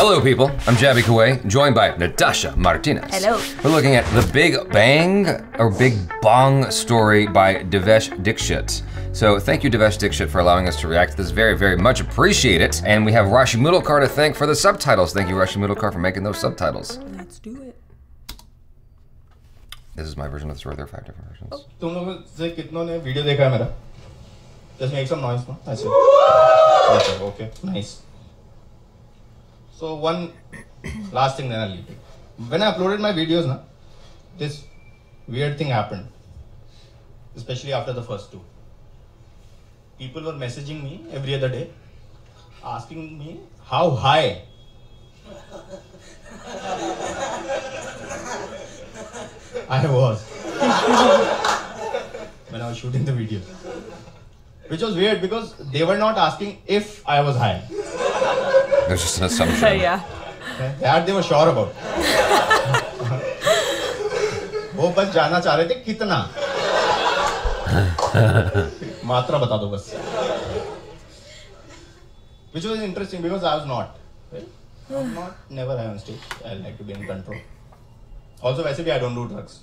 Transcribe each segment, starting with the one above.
Hello, people. I'm Javi Kuwait, joined by Natasha Martinez. Hello. We're looking at the Big Bang or Big Bong story by Devesh Dixit. So thank you, Devesh Dixit, for allowing us to react to this. Very, very much appreciate it. And we have Rashi Mudalkar to thank for the subtitles. Thank you, Rashi Mudalkar, for making those subtitles. Let's do it. This is my version of the story. There are 5 different versions. तुम लोगों से कितनों ने video देखा है मेरा? Just make some noise, no? ऐसे. Okay, nice. So one last thing, then I'll leave it. When I uploaded my videos, na, this weird thing happened. Especially after the first 2. People were messaging me every other day, asking me how high I was when I was shooting the video. Which was weird because they were not asking if I was high. There's just an assumption. Yeah. That they were sure about. वो बस जानना चाह रहे थे कितना. मात्रा बता दो बस. Which was interesting because I was not. Right? I'm not never high on stage. I like to be in control. Also वैसे भी I don't do drugs.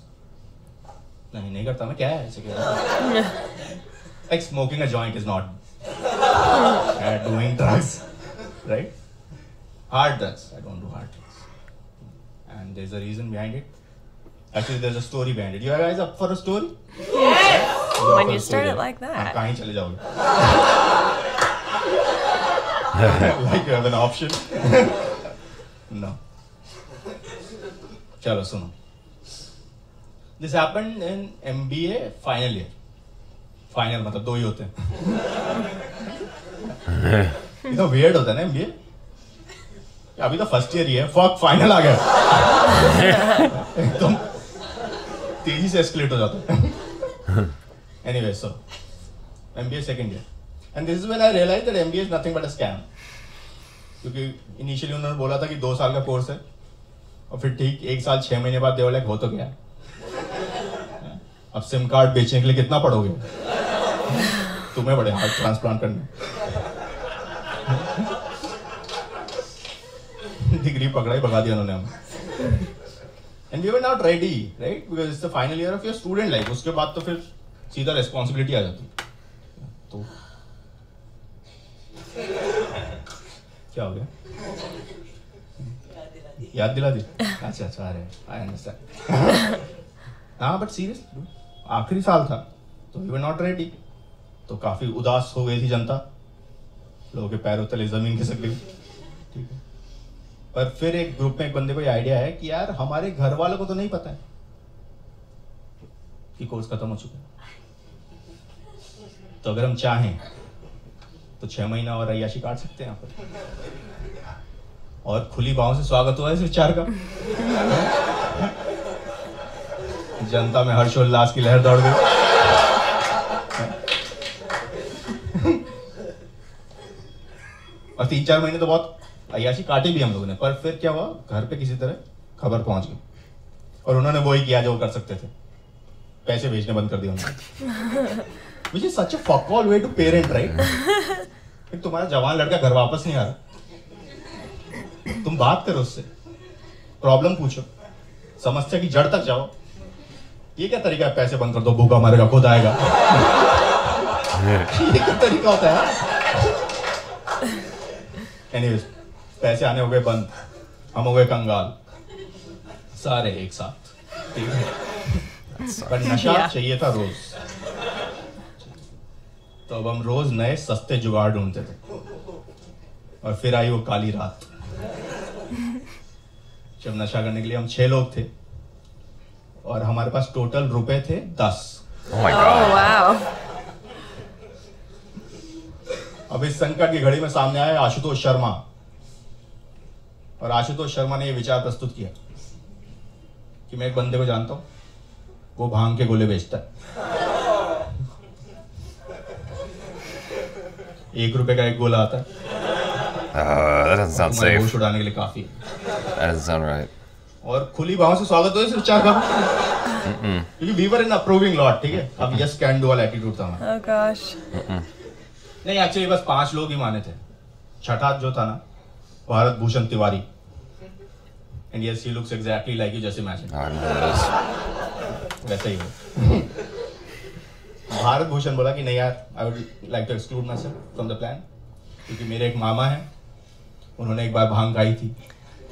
नहीं करता मैं, क्या है ऐसे क्या? Like smoking a joint is not doing drugs, right? Hard drugs. I don't do hard drugs. And there's a reason behind it. Actually, there's a story behind it. You guys up for a story? Yes! When you start it like that. कहीं चले जाओगे? Like you have an option? No. चलो सुनो. This happened in MBA final year. Final मतलब 2 ही होते हैं. इतना weird होता है ना MBA? अभी तो फर्स्ट ईयर ही है. Fuck, फाइनल आ गया. एकदम तेजी से एस्केलेट हो जाता है. Anyway, so MBA second year, and this is when I realized that MBA is nothing but a scam. क्योंकि इनिशियली उन्होंने बोला था कि 2 साल का कोर्स है, और फिर ठीक 1 साल 6 महीने बाद देवल हो तो गया. अब सिम कार्ड बेचने के लिए कितना पढ़ोगे? तुम्हें बड़े हार्ट ट्रांसप्लांट करने. डिग्री पकड़ा ही भगा दिया उन्होंने हमें. And we were not ready, right? Because it's the final year of your student life. उसके बाद तो फिर सीधा responsibility आ जाती. तो क्या हो गया? याद दिला दी. अच्छा अरे I understand. हाँ but serious, आखिरी साल था, तो we were not ready. तो काफी उदास हो गई थी जनता. लोगों के पैरों तले जमीन खिसक गई. ठीक है. पर फिर एक ग्रुप में एक बंदे को ये आइडिया है कि यार हमारे घर वालों को तो नहीं पता है कि कोर्स खत्म हो चुका है, तो अगर हम चाहें तो 6 महीना और अय्याशी काट सकते हैं यहाँ पर. और खुली बाहों से स्वागत हुआ इस विचार का. जनता में हर्षोल्लास की लहर दौड़ गई. और 3-4 महीने तो बहुत अय्याशी काटी भी हम लोगों ने. पर फिर क्या हुआ, घर पे किसी तरह खबर पहुंच गई, और उन्होंने वही किया जो वो कर सकते थे. पैसे भेजने बंद कर दिया उन्होंने. Which is such a fuck all way to parent, right? तुम्हारा जवान लड़का घर वापस नहीं आ रहा, तुम बात करो उससे, प्रॉब्लम पूछो, समस्या की जड़ तक जाओ. ये क्या तरीका है? पैसे बंद कर दो, भूखा मरेगा, खुद आएगा. ये क्या तरीका होता है? Anyways, पैसे आने हो गए बंद, हम हो गए कंगाल, सारे एक साथ. पर नशा चाहिए था रोज, तो अब हम रोज नए सस्ते जुगाड़ ढूंढते थे. और फिर आई वो काली रात जब नशा करने के लिए हम 6 लोग थे, और हमारे पास टोटल रुपए थे 10. Oh my God. Oh, wow. अब इस संकट की घड़ी में सामने आए आशुतोष शर्मा, और आशुतोष शर्मा ने यह विचार प्रस्तुत किया कि मैं एक बंदे को जानता हूं, वो भांग के गोले बेचता है. 1 रुपए का एक गोला आता है. That doesn't sound safe. होश उड़ाने के लिए काफी. That doesn't sound right. और खुली बाहों से स्वागत हो इस विचार का. क्योंकि we were in approving lot, ठीक है. अब yes can do वाला एटीट्यूड था हमारा. Oh gosh. नहीं, एक्चुअली बस 5 लोग ही माने थे. छठा जो था ना, Bharat Bhushan Tiwari. And yes, he looks exactly like you just imagine. I know this. वैसा ही हो. भारत भूषण बोला कि नहीं यार, I would like to exclude myself from the plan, क्योंकि मेरे एक मामा हैं, उन्होंने एक बार भांग खाई थी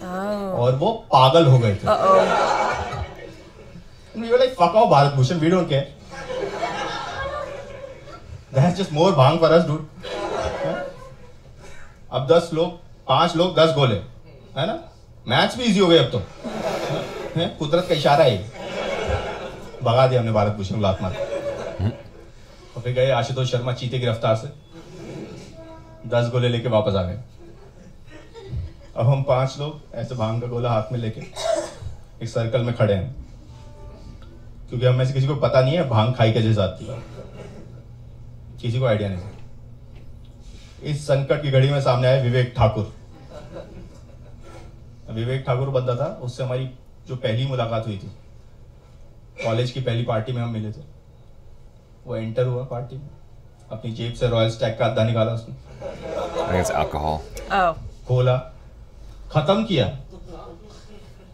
और वो पागल हो गए थे. We were like, fuck off Bharat Bhushan, we don't care. That's just more bhang for us, dude. अब 5 लोग 10 गोले, है ना? मैच भी इजी हो गए अब तो. कुदरत का इशारा है. भगा दिया हमने भारत भूषण लात मार. और फिर गए आशुतोष शर्मा चीते की रफ्तार से 10 गोले लेके वापस आ गए. अब हम 5 लोग ऐसे भांग का गोला हाथ में लेके एक सर्कल में खड़े हैं, क्योंकि हम में से किसी को पता नहीं है भांग खाई कैसे जाती है. किसी को आइडिया नहीं. इस संकट की घड़ी में सामने आए विवेक ठाकुर. विवेक ठाकुर बंदा था, उससे हमारी जो पहली मुलाकात हुई थी, कॉलेज की पहली पार्टी में हम मिले थे. वो एंटर हुआ पार्टी में, अपनी जेब से रॉयल स्टैग का अद्दा निकाला उसने. I think it's alcohol. खोला, खत्म किया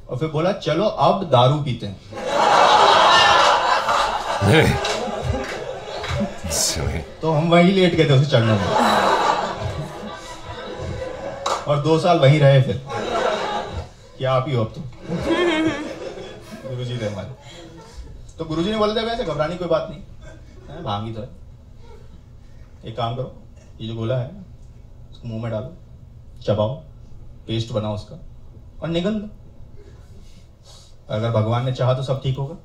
और फिर बोला चलो अब दारू पीते हैं. Silly. तो हम वहीं लेट गए थे उसे चढ़ने में और 2 साल वहीं रहे. फिर क्या आप ही हो अब तो. गुरुजी थे हमारे. तो गुरुजी ने बोला था वैसे घबराने की कोई बात नहीं, भांग ही तो है. एक काम करो, ये जो गोला है उसको मुंह में डालो, चबाओ, पेस्ट बनाओ उसका और निगल लो. अगर भगवान ने चाहा तो सब ठीक होगा.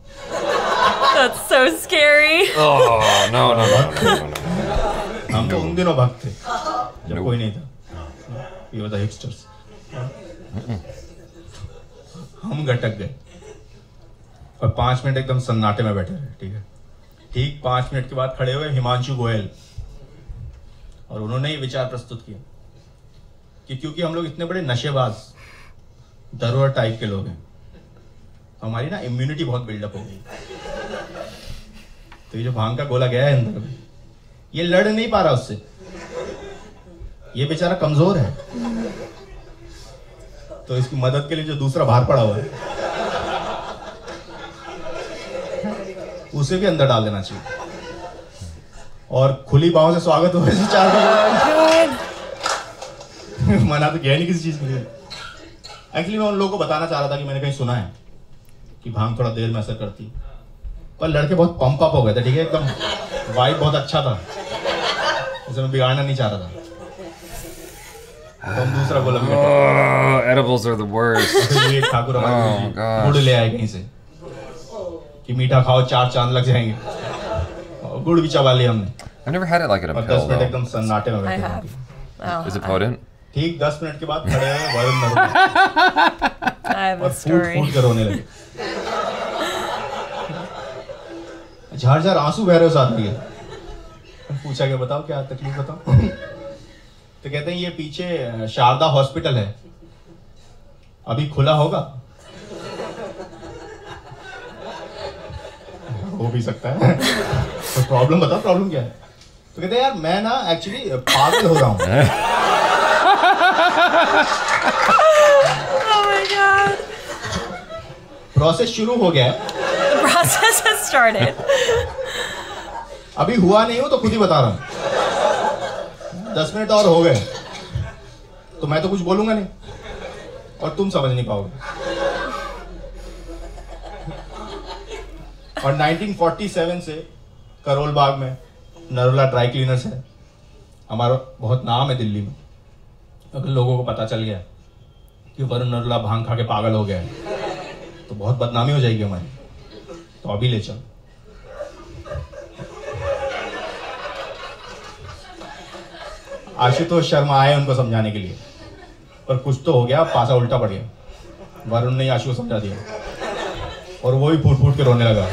That's so scary. Oh, no. हम तो उन दिनों भक्त थे जब कोई नहीं था. We were the hipsters. हम गटक गए और 5 मिनट एकदम सन्नाटे में बैठे रहे. ठीक है. ठीक 5 मिनट के बाद खड़े हुए हिमांशु गोयल और उन्होंने ये विचार प्रस्तुत किया कि क्योंकि हम लोग इतने बड़े नशेबाज दरोर टाइप के लोग हैं, तो हमारी ना इम्यूनिटी बहुत बिल्डअप हो गई. तो ये जो भांग का गोला गया है अंदर में, ये लड़ नहीं पा रहा उससे. ये बेचारा कमजोर है, तो इसकी मदद के लिए जो दूसरा बाहर पड़ा हुआ है उसे भी अंदर डाल देना चाहिए और खुली बाहों से स्वागत हो. ऐसे 4 मना तो गया नहीं किसी चीज के लिए. एक्चुअली मैं उन लोगों को बताना चाह रहा था कि मैंने कहीं सुना है कि भांग थोड़ा देर में असर करती है, पर लड़के बहुत पंप अप हो गए थे. ठीक है, एकदम वाइब बहुत अच्छा था, उसे मैं बिगाड़ना नहीं चाह रहा था. तो हम दूसरा गोला भी Edibles are the worst. Thakur गुड़ ले आए कहीं से कि मीठा खाओ 4 चांद लग जाएंगे. और गुड़ भी चबा लिया हमने. I've never had it like in a और pill 10 मिनट though. एकदम सन्नाटे में I बैठे have. थे. Is it potent? ठीक 10 मिनट के बाद खड़े हैं वरुण नरूला I have और a story. फूट कर रोने लगे. झार आंसू बह रहे हो साथ में. पूछा कि बताओ क्या तकलीफ बताओ. तो कहते हैं ये पीछे शारदा हॉस्पिटल है, अभी खुला होगा. हो भी सकता है. तो प्रॉब्लम बताओ, प्रॉब्लम क्या है. तो कहते हैं यार मैं ना एक्चुअली पागल हो रहा हूँ. Oh my god. प्रोसेस शुरू हो गया है, The process has started. अभी हुआ नहीं हूं तो खुद ही बता रहा हूं. 10 मिनट और हो गए तो मैं तो कुछ बोलूंगा नहीं और तुम समझ नहीं पाओगे. और 1947 से करोल बाग में नरूला ड्राई क्लीनर्स है. हमारा बहुत नाम है दिल्ली में. अगर लोगों को पता चल गया कि वरुण नरूला भांग खा के पागल हो गया है तो बहुत बदनामी हो जाएगी हमारी. तो अभी ले चल. आशुतोष शर्मा आए उनको समझाने के लिए, पर कुछ तो हो गया, पासा उल्टा पड़ गया. वरुण ने आशु को समझा दिया और वो भी फूट फूट के रोने लगा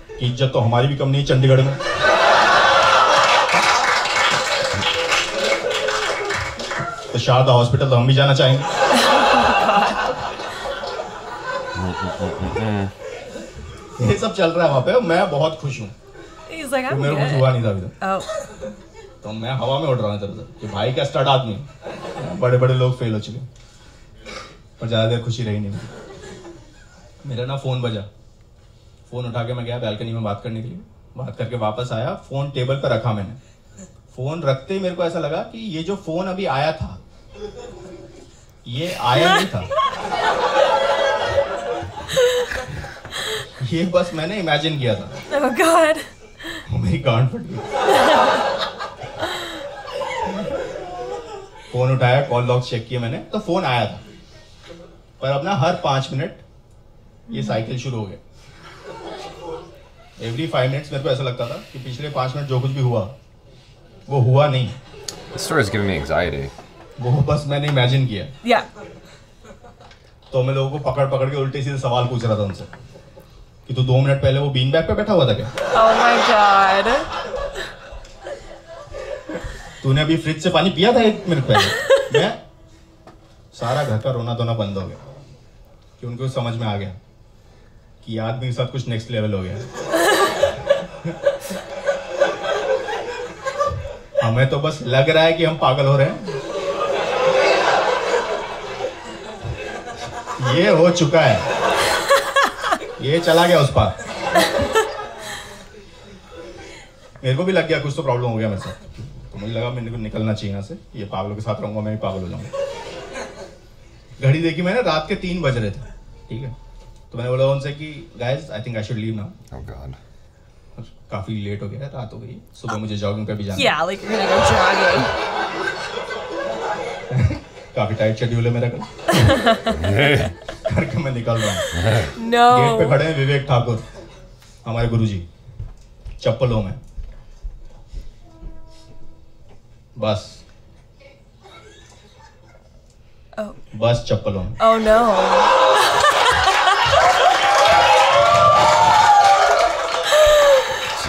कि इज्जत तो हमारी भी कम नहीं चंडीगढ़ में. तो शारदा हॉस्पिटल तो हम भी जाना चाहेंगे. ये सब चल रहा है वहां पे. मैं बहुत खुश हूँ. He's like, I'm मेरे को कुछ good. हुआ नहीं था अभी तक. Oh. तो मैं हवा में उड़ रहा हूँ इधर उधर कि भाई क्या स्टड आदमी. बड़े बड़े लोग फेल हो चुके, पर ज़्यादा देर खुशी रही नहीं मुझे। मेरा ना फ़ोन बजा, फ़ोन उठा के मैं गया बैल्कनी में बात करने के लिए। बात करके वापस आया, फ़ोन टेबल पर रखा मैंने। फ़ोन रखते ही मेरे को ऐसा लगा कि ये जो फ़ोन अभी आया था, ये आया नहीं था, ये बस मैंने इमेजिन किया था। Oh God. वो मेरी गांड फट गई। फोन उठाया, कॉल लॉग चेक किया मैंने, तो फोन आया था, पर अब ना हर 5 मिनट ये साइकिल शुरू हो गया। एवरी 5 मिनट्स मेरे को ऐसा लगता था कि पिछले 5 मिनट जो कुछ भी हुआ वो हुआ नहीं। This story is giving me anxiety. वो बस मैंने इमेजिन किया। Yeah. तो मैं लोगों को पकड़ पकड़ के उल्टे सीधे सवाल पूछ रहा था उनसे कि तू 2 मिनट पहले वो बीन बैग पे बैठा हुआ था क्या? Oh my God. तूने अभी फ्रिज से पानी पिया था 1 मिनट पहले? मैं सारा घर का रोना धोना बंद हो गया कि उनको समझ में आ गया कि ये आदमी के साथ कुछ नेक्स्ट लेवल हो गया। हमें तो बस लग रहा है कि हम पागल हो रहे हैं, ये हो चुका है, ये चला गया उस पार। मेरे को भी लग गया कुछ तो प्रॉब्लम हो गया मेरे साथ, तो मुझे लगा मेरे को निकलना चाहिए यहाँ से, ये पागलों के साथ रहूंगा मैं भी पागल हो जाऊंगा। घड़ी देखी मैंने, रात के 3 बज रहे थे, ठीक है, तो मैंने बोला उनसे कि guys I think I should leave now. Oh God. काफी लेट हो गया है, रात हो गई, सुबह मुझे जॉगिंग पे भी जाना है। Yeah, like you're gonna go jogging. काफी टाइट शेड्यूल है मेरा कल। करके मैं निकल रहा हूँ। No. गेट पे खड़े हैं विवेक ठाकुर, हमारे गुरुजी, चप्पलों में। बस Oh. बस चप्पलों में। Oh no.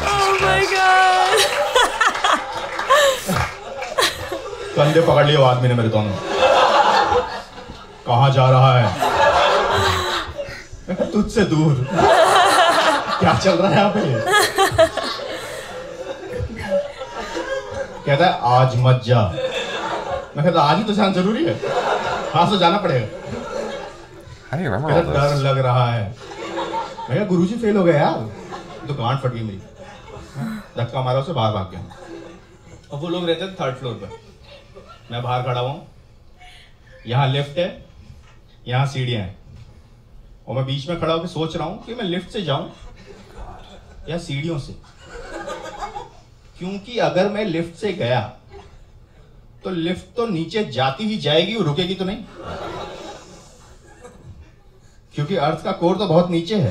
Oh my God. कंधे पकड़ लिए वो आदमी ने मेरे दोनों। कहाँ जा रहा है? तुझसे दूर। क्या चल रहा है यहाँ पे? कहता है आज मत जा। मैं कहता आज ही तो जाना जरूरी है, हाँ तो जाना पड़ेगा। How do you remember all कहता डर this? लग रहा है। मैं कहा गुरुजी फेल हो गए यार, तो गांड फट गई मेरी। धक्का मारा उसे, बाहर भाग गया। अब वो लोग रहते थे 3rd फ्लोर पर, मैं बाहर खड़ा हुआ हूँ, यहाँ लिफ्ट है, यहाँ सीढ़ियाँ हैं, और मैं बीच में खड़ा होकर सोच रहा हूँ कि मैं लिफ्ट से जाऊं या सीढ़ियों से, क्योंकि अगर मैं लिफ्ट से गया तो लिफ्ट तो नीचे जाती ही जाएगी, वो रुकेगी तो नहीं, क्योंकि अर्थ का कोर तो बहुत नीचे है।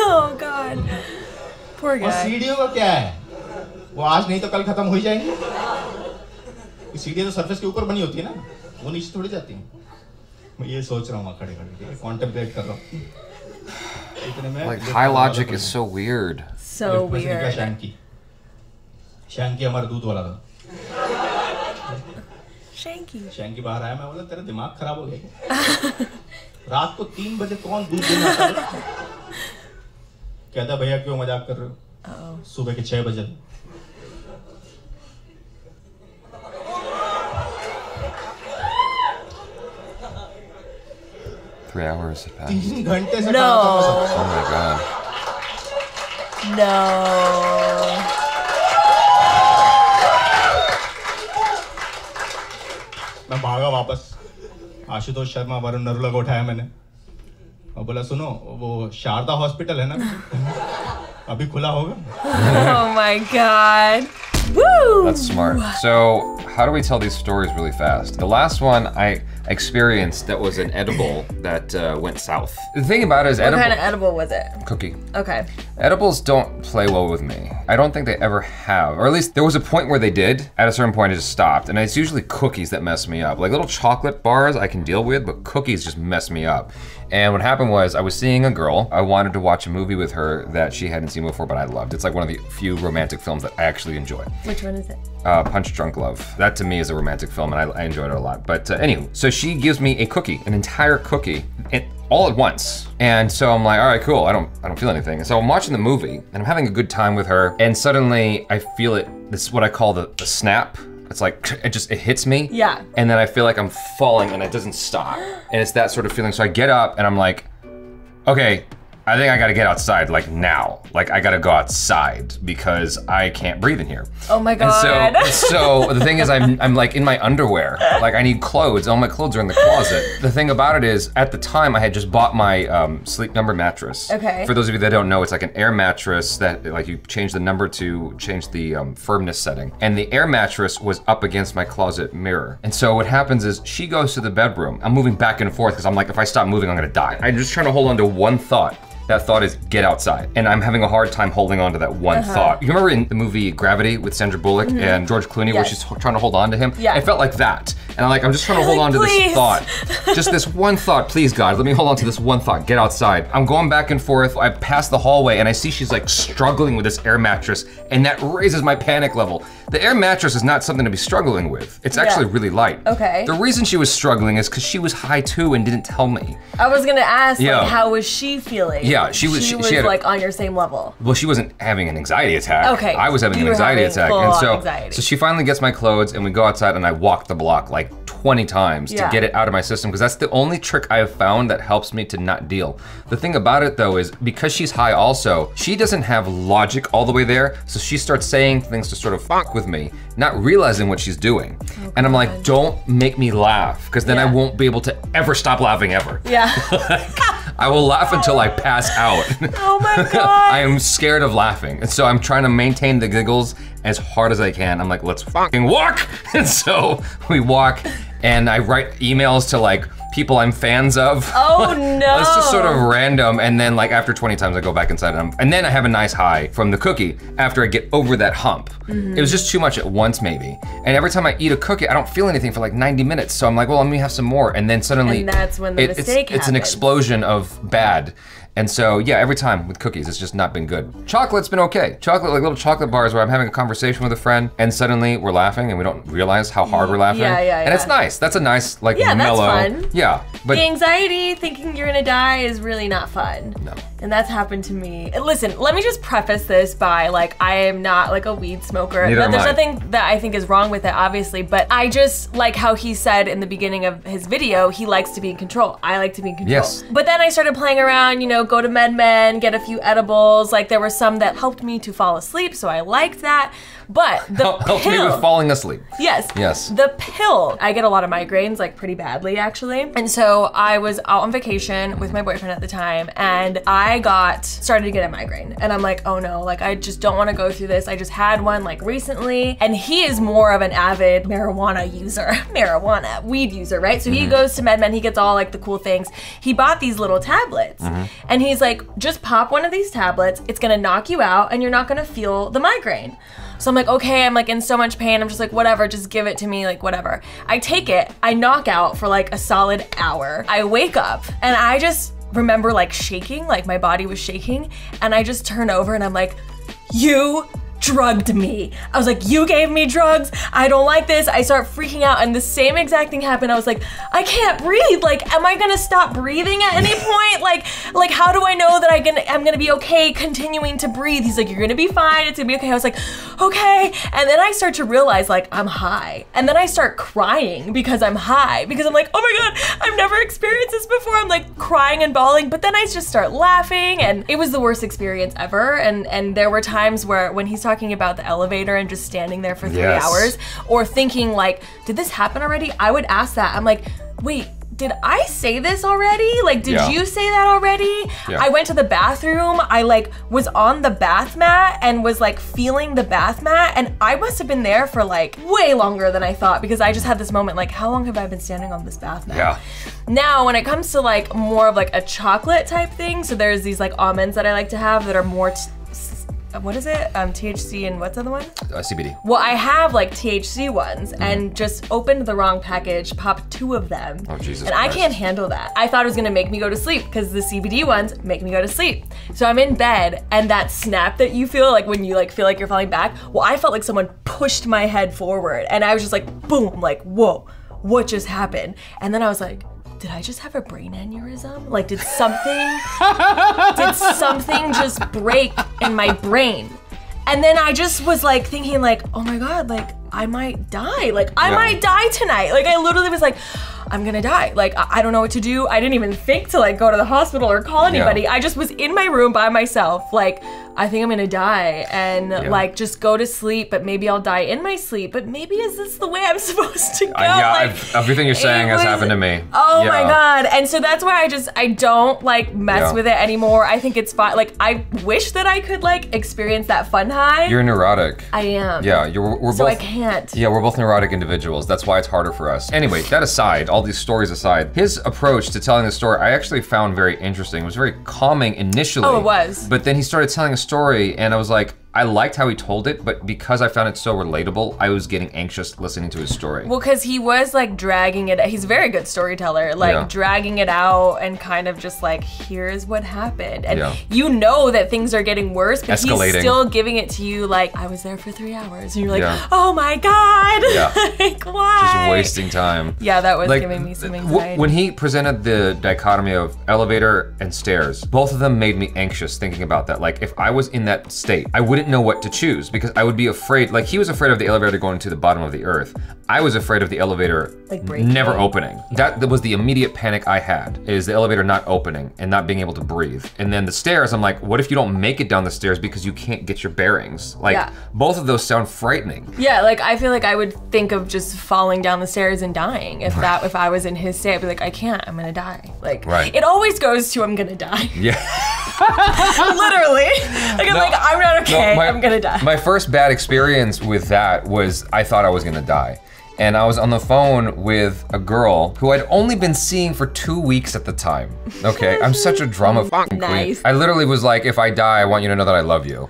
Oh God. Poor और guy. सीढ़ियों का क्या है, वो आज नहीं तो कल खत्म हो ही जाएंगी। सीढ़ियाँ तो सरफेस के ऊपर बनी होती है ना, वो नीचे थोड़ी जाती है। मैं ये सोच रहा हूँ खड़े खड़े, कॉन्टेम्पलेट कर रहा हूँ। इतने में Like high logic is so weird. So lift में से निकला weird. शैंकी हमारा दूध वाला था। Shanky. शैंकी बाहर आया, मैं बोला तेरा दिमाग खराब हो गया क्या? रात को 3 बजे कौन दूध देने आता है? कहता भैया क्यों मजाक कर रहे हो? सुबह के 6 बजे। Three hours had passed. 3 घंटे से No. खड़ा था मैं। Oh my God. No. मैं भागा वापस, आशुतोष शर्मा, वरुण नरुला को उठाया मैंने और बोला सुनो वो शारदा हॉस्पिटल है ना, अभी खुला होगा? Oh my God. Woo! That's smart. So, how do we tell these stories really fast? The last one I experienced that was an edible that went south. The thing about it is What kind of edible was it? cookie. Okay. Edibles don't play well with me. I don't think they ever have, or at least there was a point where they did. At a certain point, it just stopped, and it's usually cookies that mess me up. Like little chocolate bars I can deal with, but cookies just mess me up. And what happened was I was seeing a girl. I wanted to watch a movie with her that she hadn't seen before, but I loved. It's like one of the few romantic films that I actually enjoy. Which one is it? Punch Drunk Love. That to me is a romantic film, and I enjoyed it a lot. But anywho, so she gives me a cookie, an entire cookie, all at once. And so I'm like, all right, cool. I don't feel anything. And so I'm watching the movie, and I'm having a good time with her, and suddenly I feel it. This is what I call the snap. It's like, it hits me. Yeah. And then I feel like I'm falling, and it doesn't stop. And it's that sort of feeling. So I get up, and I'm like, okay, I think I gotta get outside, like now. Like I gotta go outside because I can't breathe in here. Oh my God. And so the thing is I'm like in my underwear. Like I need clothes, all my clothes are in the closet. The thing about it is, at the time I had just bought my Sleep Number mattress. Okay. For those of you that don't know, it's like an air mattress that like you change the number to change the firmness setting. And the air mattress was up against my closet mirror. And so what happens is she goes to the bedroom. I'm moving back and forth because I'm like, if I stop moving, I'm gonna die. I'm just trying to hold on to one thought. That thought is get outside. And I'm having a hard time holding on to that one thought. You remember in the movie Gravity with Sandra Bullock and George Clooney where she's trying to hold on to him? Yeah. I felt like that. And I'm just trying to hold on to this thought. Just this one thought, please God, let me hold on to this one thought, get outside. I'm going back and forth, I pass the hallway and I see she's like struggling with this air mattress and that raises my panic level. The air mattress is not something to be struggling with. It's actually really light. Okay. The reason she was struggling is because she was high too and didn't tell me. I was gonna ask, like, how was she feeling? Yeah, she was had like on your same level. Well, she wasn't having an anxiety attack. Okay. I was having an anxiety attack. And so she finally gets my clothes and we go outside and I walk the block like 20 times to get it out of my system because that's the only trick I have found that helps me to not deal. The thing about it though is because she's high also, she doesn't have logic all the way there, so she starts saying things to sort of fuck with me, not realizing what she's doing. And I'm like, don't make me laugh because then I won't be able to ever stop laughing ever. Yeah. I will laugh until I pass out. Oh my God. I am scared of laughing. And so I'm trying to maintain the giggles as hard as I can. I'm like, let's fucking walk. And so we walk and I write emails to like people I'm fans of. Oh no. It's just sort of random. And then like after 20 times I go back inside and then I have a nice high from the cookie after I get over that hump. It was just too much at once maybe. And every time I eat a cookie, I don't feel anything for like 90 minutes. So I'm like, well, let me have some more. And then suddenly- And that's when the mistake happens. It's an explosion of bad. And so, yeah, every time with cookies, it's just not been good. Chocolate's been okay. Chocolate, like little chocolate bars where I'm having a conversation with a friend and suddenly we're laughing and we don't realize how hard we're laughing. And it's nice. That's a nice, like mellow. That's fun. Yeah. But the anxiety, thinking you're gonna die is really not fun. No. And that's happened to me. Listen, let me just preface this by like, I am not like a weed smoker. Neither am There's I. nothing that I think is wrong with it, obviously, but I just like how he said in the beginning of his video, he likes to be in control. I like to be in control. Yes. But then I started playing around, you know, go to MedMen, get a few edibles. Like there were some that helped me to fall asleep, so I liked that. But the help me with falling asleep. Yes. Yes. The pill. I get a lot of migraines, like pretty badly actually. And so I was out on vacation with my boyfriend at the time and I started to get a migraine. And I'm like, oh no, like I just don't wanna go through this. I just had one like recently. And he is more of an avid marijuana user, weed user, right? So he goes to MedMen, he gets all like the cool things. He bought these little tablets and he's like, just pop one of these tablets. It's gonna knock you out and you're not gonna feel the migraine. So I'm like, okay, I'm like in so much pain. I'm just like, whatever, just give it to me, like whatever. I take it, I knock out for like a solid hour. I wake up and I just remember like shaking, like my body was shaking. And I just turn over and I'm like, you drugged me. I was like, you gave me drugs. I don't like this. I start freaking out and the same exact thing happened. I was like, I can't breathe. Like, am I gonna stop breathing at any point? Like how do I know that I'm gonna be okay continuing to breathe? He's like, you're gonna be fine. It's gonna be okay. I was like, okay. And then I start to realize like I'm high. And then I start crying because I'm high because I'm like, oh my God, I've never experienced this before. I'm like crying and bawling, but then I just start laughing and it was the worst experience ever. And there were times where when he's talking about the elevator and just standing there for 3 hours or thinking like, did this happen already? I would ask that. I'm like, wait, did I say this already? Like, did you say that already? I went to the bathroom. I like was on the bath mat and was like feeling the bath mat. And I must have been there for like way longer than I thought because I just had this moment like, how long have I been standing on this bath mat? Yeah. Now, when it comes to like more of like a chocolate type thing, so there's these like almonds that I like to have that are more what is it? THC and what's the other one? CBD. Well, I have like THC ones and just opened the wrong package, popped 2 of them. Oh, Jesus And Christ. I can't handle that. I thought it was gonna make me go to sleep because the CBD ones make me go to sleep. So I'm in bed and that snap that you feel like when you like feel like you're falling back, well, I felt like someone pushed my head forward and I was just like, boom, like, whoa, what just happened? And then I was like, did I just have a brain aneurysm? Like, did something just break in my brain? And then I just was like thinking like, oh my God, like I might die. Like I might die tonight. Like I literally was like, I'm gonna die. Like I don't know what to do. I didn't even think to like go to the hospital or call anybody. I just was in my room by myself. Like, I think I'm gonna die and like just go to sleep, but maybe I'll die in my sleep. But maybe is this the way I'm supposed to go? Everything you're saying has happened to me. Oh my God. And so that's why I don't like mess with it anymore. I think it's fine. Like I wish that I could like experience that fun high. You're neurotic. I am. Yeah, we're both. So I can't. Yeah, we're both neurotic individuals. That's why it's harder for us. Anyway, that aside, all these stories aside, his approach to telling the story, I actually found very interesting. It was very calming initially. Oh, it was. But then he started telling a story and I was like, I liked how he told it, but because I found it so relatable, I was getting anxious listening to his story. Well, because he was like dragging it, he's a very good storyteller, like dragging it out and kind of just like, here's what happened. And you know that things are getting worse, but he's still giving it to you like, I was there for 3 hours. And you're like, oh my God, like why? Just wasting time. Yeah, that was like, giving me some anxiety. When he presented the dichotomy of elevator and stairs, both of them made me anxious thinking about that. Like if I was in that state, I wouldn't know what to choose because I would be afraid, like he was afraid of the elevator going to the bottom of the earth. I was afraid of the elevator like never opening. That was the immediate panic I had, is the elevator not opening and not being able to breathe. And then the stairs, I'm like, what if you don't make it down the stairs because you can't get your bearings? Like both of those sound frightening. Yeah, like I feel like I would think of just falling down the stairs and dying if I was in his state. I'd be like, I can't, I'm gonna die. Like it always goes to I'm gonna die. Yeah. Literally. Like I'm like, I'm not okay, I'm gonna die. My first bad experience with that was I thought I was gonna die. And I was on the phone with a girl who I'd only been seeing for 2 weeks at the time. Okay, I'm such a drama queen. I literally was like, if I die, I want you to know that I love you.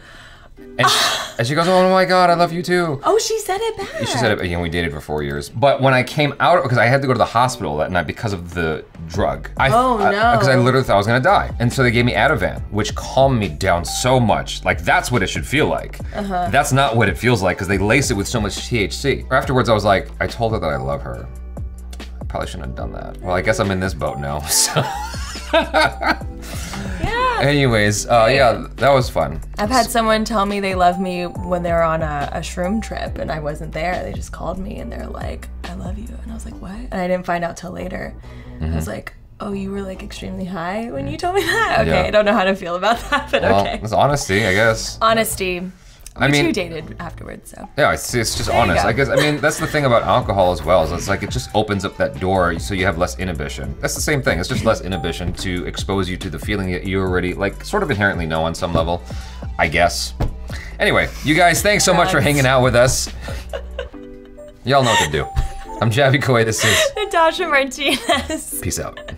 And she goes, oh my God, I love you too. Oh, she said it back. She said it, we dated for 4 years. But when I came out, because I had to go to the hospital that night because of the drug. No. Because I literally thought I was gonna die. And so they gave me Ativan, which calmed me down so much. Like that's what it should feel like. That's not what it feels like because they lace it with so much THC. Afterwards, I was like, I told her that I love her. I probably shouldn't have done that. Well, I guess I'm in this boat now, so. Anyways, yeah, that was fun. I've had someone tell me they love me when they were on a shroom trip and I wasn't there. They just called me and they're like, I love you. And I was like, what? And I didn't find out till later. I was like, oh, you were like extremely high when you told me that? Okay, I don't know how to feel about that, but okay. It's honesty, I guess. Honesty. I mean, you dated afterwards, so. Yeah, it's just honest. I guess, I mean, that's the thing about alcohol as well, is it's like it just opens up that door so you have less inhibition. That's the same thing, it's just less inhibition to expose you to the feeling that you already, like, sort of inherently know on some level, I guess. Anyway, you guys, thanks so much for hanging out with us. Y'all know what to do. I'm Javi Coy, this is Natasha Martinez. Peace out.